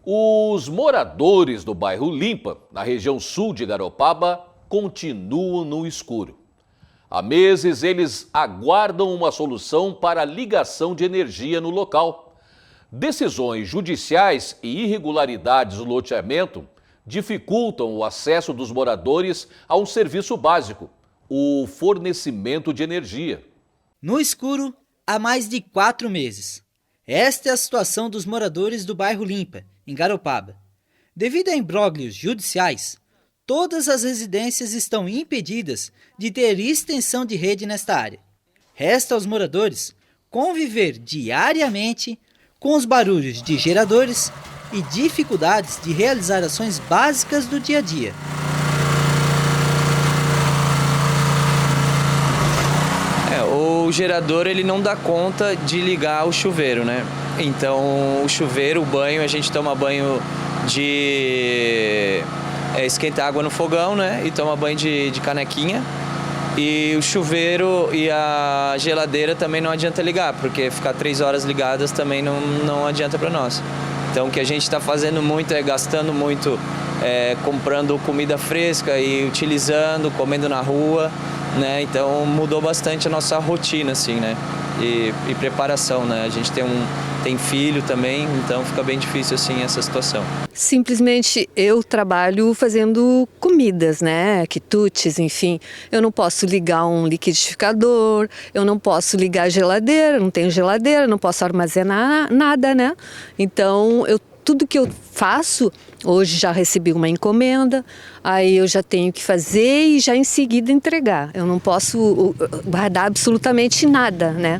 Os moradores do bairro Limpa, na região sul de Garopaba, continuam no escuro. Há meses eles aguardam uma solução para a ligação de energia no local. Decisões judiciais e irregularidades no loteamento dificultam o acesso dos moradores a um serviço básico, o fornecimento de energia. No escuro, há mais de 4 meses. Esta é a situação dos moradores do bairro Limpa, em Garopaba. Devido a imbróglios judiciais, todas as residências estão impedidas de ter extensão de rede nesta área. Resta aos moradores conviver diariamente com os barulhos de geradores e dificuldades de realizar ações básicas do dia a dia. O gerador ele não dá conta de ligar o chuveiro, né? Então o chuveiro, o banho, a gente toma banho de esquentar água no fogão, né? E toma banho de canequinha. E o chuveiro e a geladeira também não adianta ligar, porque ficar 3 horas ligadas também não adianta para nós. Então o que a gente está fazendo muito é gastando muito, comprando comida fresca e utilizando, comendo na rua, né? Então mudou bastante a nossa rotina, assim, né? E preparação, né? A gente tem filho também, então fica bem difícil assim essa situação. Simplesmente eu trabalho fazendo comidas, né? Quitutes, enfim. Eu não posso ligar um liquidificador, eu não posso ligar a geladeira, não tenho geladeira, não posso armazenar nada, né? Então tudo que eu faço, hoje já recebi uma encomenda, aí eu já tenho que fazer e já em seguida entregar. Eu não posso guardar absolutamente nada, né?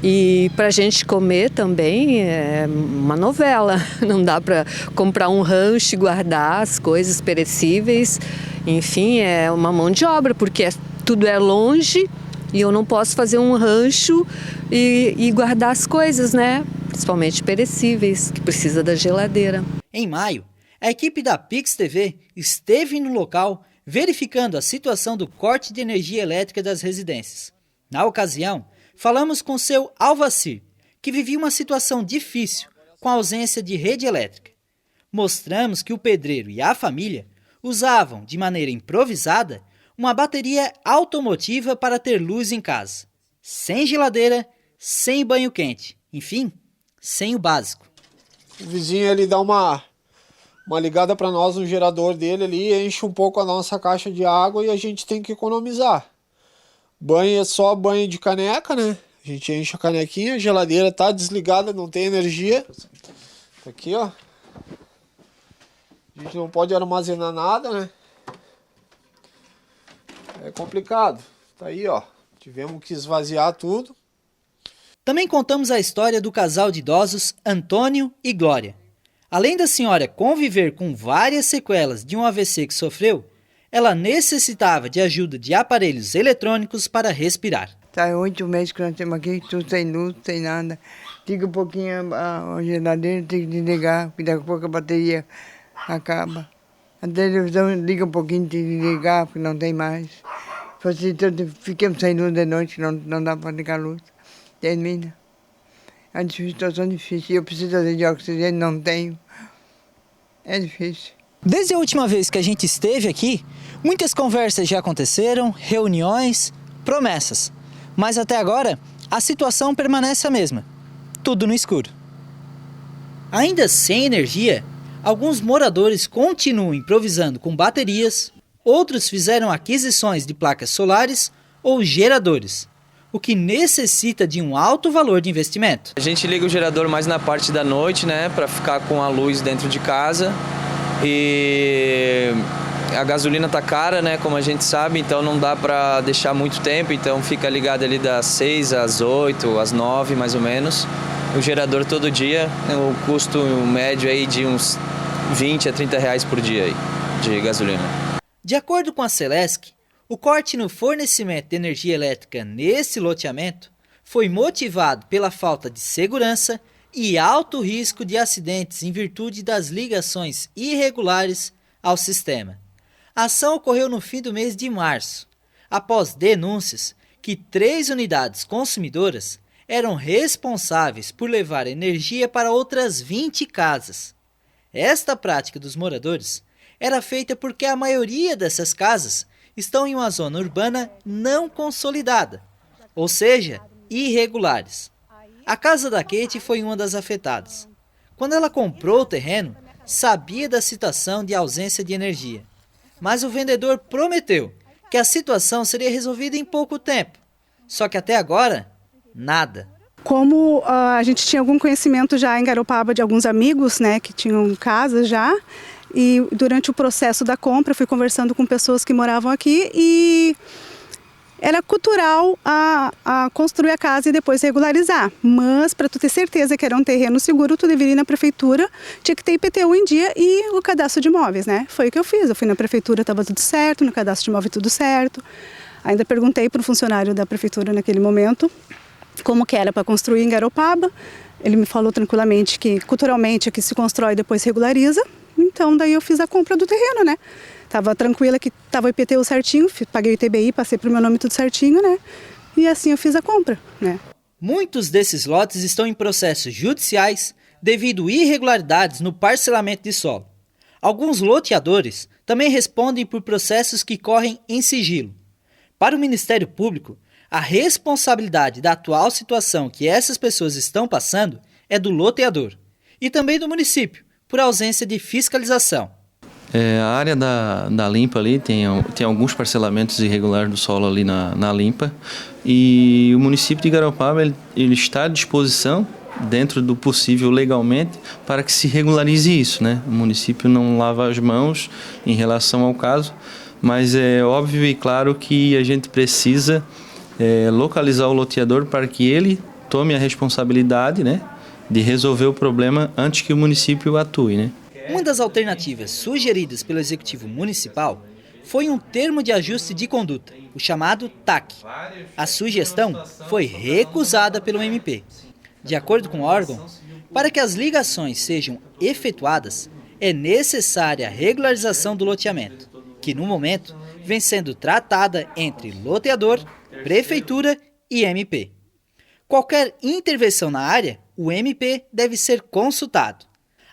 E para a gente comer também é uma novela. Não dá para comprar um rancho e guardar as coisas perecíveis. Enfim, é uma mão de obra, porque tudo é longe e eu não posso fazer um rancho e guardar as coisas, né? Principalmente perecíveis, que precisa da geladeira. Em maio, a equipe da Pix TV esteve no local verificando a situação do corte de energia elétrica das residências. Na ocasião, falamos com seu Alvacir, que vivia uma situação difícil com a ausência de rede elétrica. Mostramos que o pedreiro e a família usavam, de maneira improvisada, uma bateria automotiva para ter luz em casa. Sem geladeira, sem banho quente, enfim, sem o básico. O vizinho ele dá uma ligada para nós no gerador dele ali, enche um pouco a nossa caixa de água e a gente tem que economizar. Banho é só banho de caneca, né? A gente enche a canequinha, a geladeira tá desligada, não tem energia. Aqui, ó. A gente não pode armazenar nada, né? É complicado. Tá aí, ó. Tivemos que esvaziar tudo. Também contamos a história do casal de idosos Antônio e Glória. Além da senhora conviver com várias sequelas de um AVC que sofreu, ela necessitava de ajuda de aparelhos eletrônicos para respirar. Tá 8 meses que nós temos aqui, tudo sem luz, sem nada. Liga um pouquinho a geladeira, tem que desligar, porque daqui a pouco a bateria acaba. A televisão liga um pouquinho, tem que desligar, porque não tem mais. Ficamos sem luz de noite, não dá para ligar a luz. Termina. É uma situação difícil. Eu preciso de oxigênio, não tenho. É difícil. Desde a última vez que a gente esteve aqui, muitas conversas já aconteceram, reuniões, promessas. Mas até agora, a situação permanece a mesma. Tudo no escuro. Ainda sem energia, alguns moradores continuam improvisando com baterias, outros fizeram aquisições de placas solares ou geradores, o que necessita de um alto valor de investimento. A gente liga o gerador mais na parte da noite, né, para ficar com a luz dentro de casa. E a gasolina tá cara, né, como a gente sabe, então não dá para deixar muito tempo, então fica ligado ali das 6 às 8, às 9 mais ou menos. O gerador todo dia, o custo médio aí de uns 20 a 30 reais por dia aí, de gasolina. De acordo com a Celesc, o corte no fornecimento de energia elétrica nesse loteamento foi motivado pela falta de segurança e alto risco de acidentes em virtude das ligações irregulares ao sistema. A ação ocorreu no fim do mês de março, após denúncias que 3 unidades consumidoras eram responsáveis por levar energia para outras 20 casas. Esta prática dos moradores era feita porque a maioria dessas casas estão em uma zona urbana não consolidada, ou seja, irregulares. A casa da Kate foi uma das afetadas. Quando ela comprou o terreno, sabia da situação de ausência de energia, mas o vendedor prometeu que a situação seria resolvida em pouco tempo. Só que até agora, nada. Como a gente tinha algum conhecimento já em Garopaba de alguns amigos, né, que tinham casas já, e durante o processo da compra fui conversando com pessoas que moravam aqui e era cultural a construir a casa e depois regularizar. Mas para tu ter certeza que era um terreno seguro, tu deveria ir na prefeitura, tinha que ter IPTU em dia e o cadastro de imóveis, né? Foi o que eu fiz. Eu fui na prefeitura, estava tudo certo, no cadastro de imóvel tudo certo. Ainda perguntei para o funcionário da prefeitura naquele momento como que era para construir em Garopaba. Ele me falou tranquilamente que culturalmente aqui se constrói e depois regulariza. Então daí eu fiz a compra do terreno, né? Estava tranquila que estava o IPTU certinho, paguei o ITBI, passei para o meu nome tudo certinho, né? E assim eu fiz a compra, né? Muitos desses lotes estão em processos judiciais devido a irregularidades no parcelamento de solo. Alguns loteadores também respondem por processos que correm em sigilo. Para o Ministério Público, a responsabilidade da atual situação que essas pessoas estão passando é do loteador e também do município, por ausência de fiscalização. A área da Limpa ali tem alguns parcelamentos irregulares do solo ali na Limpa, e o município de Garopaba ele está à disposição, dentro do possível legalmente, para que se regularize isso, né? O município não lava as mãos em relação ao caso, mas é óbvio e claro que a gente precisa localizar o loteador para que ele tome a responsabilidade, né, de resolver o problema antes que o município atue, né? Uma das alternativas sugeridas pelo Executivo Municipal foi um termo de ajuste de conduta, o chamado TAC. A sugestão foi recusada pelo MP. De acordo com o órgão, para que as ligações sejam efetuadas, é necessária a regularização do loteamento, que no momento vem sendo tratada entre loteador, prefeitura e MP. Qualquer intervenção na área, o MP deve ser consultado.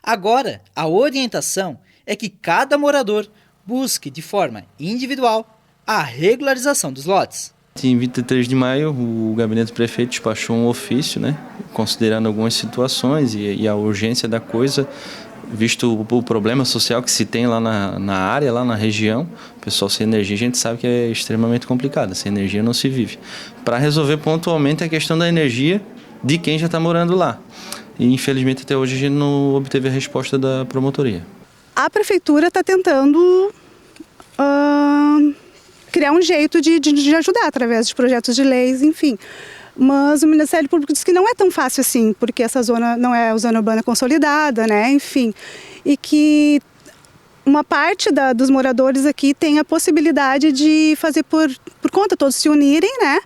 Agora, a orientação é que cada morador busque de forma individual a regularização dos lotes. Em 23 de maio, o gabinete do prefeito despachou um ofício, né, considerando algumas situações e a urgência da coisa, visto o problema social que se tem lá na área, lá na região. O pessoal sem energia, a gente sabe que é extremamente complicado, sem energia não se vive. Para resolver pontualmente a questão da energia de quem já está morando lá. E infelizmente até hoje a gente não obteve a resposta da promotoria. A prefeitura está tentando criar um jeito de ajudar através de projetos de leis, enfim. Mas o Ministério Público diz que não é tão fácil assim, porque essa zona não é a zona urbana consolidada, né? Enfim. E que uma parte dos moradores aqui tem a possibilidade de fazer por conta, todos se unirem, né?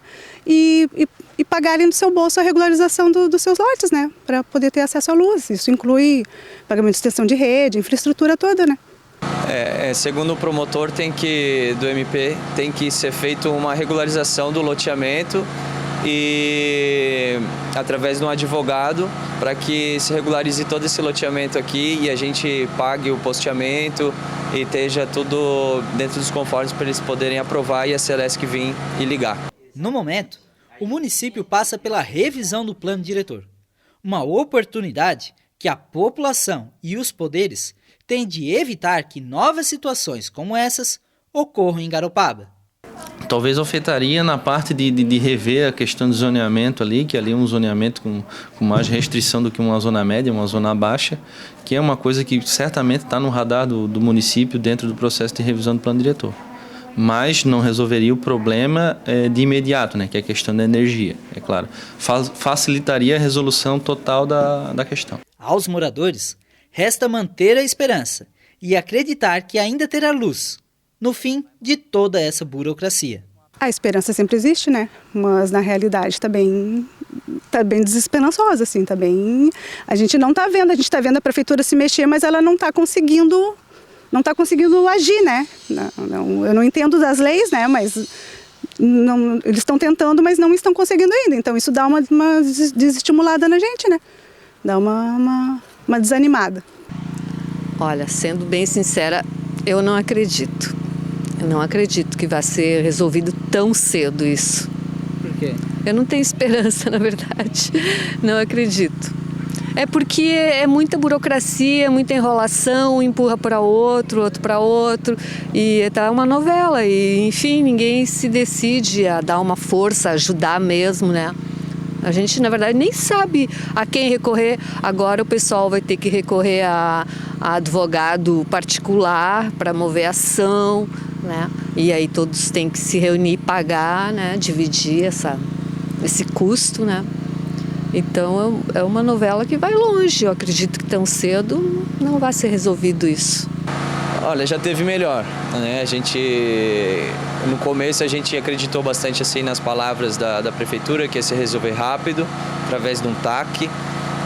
E pagarem do seu bolso a regularização dos seus lotes, né? Para poder ter acesso à luz. Isso inclui pagamento de extensão de rede, infraestrutura toda, né? Segundo o promotor do MP, tem que ser feita uma regularização do loteamento e através de um advogado para que se regularize todo esse loteamento aqui e a gente pague o posteamento e esteja tudo dentro dos conformes para eles poderem aprovar e a Celesc vir e ligar. No momento, o município passa pela revisão do plano diretor, uma oportunidade que a população e os poderes têm de evitar que novas situações como essas ocorram em Garopaba. Talvez afetaria na parte de rever a questão do zoneamento ali, que ali é um zoneamento com mais restrição do que uma zona média, uma zona baixa, que é uma coisa que certamente está no radar do município dentro do processo de revisão do plano diretor. Mas não resolveria o problema de imediato, né, que é a questão da energia, é claro. Facilitaria a resolução total da questão. Aos moradores, resta manter a esperança e acreditar que ainda terá luz no fim de toda essa burocracia. A esperança sempre existe, né? Mas na realidade está bem desesperançosa, assim, tá bem... A gente não está vendo, a gente está vendo a prefeitura se mexer, mas ela não está conseguindo agir, né? Eu não entendo das leis, né? Mas eles estão tentando, mas não estão conseguindo ainda. Então isso dá uma desestimulada na gente, né? Dá uma desanimada. Olha, sendo bem sincera, eu não acredito. Eu não acredito que vai ser resolvido tão cedo isso. Por quê? Eu não tenho esperança, na verdade. Não acredito. É porque é muita burocracia, muita enrolação, um empurra para outro para outro. E tá uma novela. E, enfim, ninguém se decide a dar uma força, a ajudar mesmo, né? A gente, na verdade, nem sabe a quem recorrer. Agora o pessoal vai ter que recorrer a advogado particular para mover ação, né? E aí todos têm que se reunir e pagar, né? Dividir esse custo, né? Então é uma novela que vai longe. Eu acredito que tão cedo não vai ser resolvido isso. Olha, já teve melhor, né? No começo a gente acreditou bastante assim nas palavras da prefeitura, que ia se resolver rápido, através de um TAC,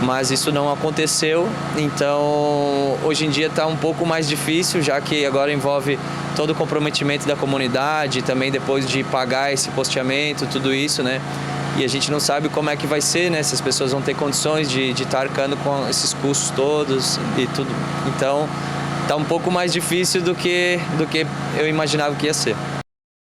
mas isso não aconteceu. Então hoje em dia está um pouco mais difícil, já que agora envolve todo o comprometimento da comunidade, também depois de pagar esse posteamento, tudo isso, né? E a gente não sabe como é que vai ser, né? Se as pessoas vão ter condições de estar arcando com esses custos todos e tudo. Então, tá um pouco mais difícil do que eu imaginava que ia ser.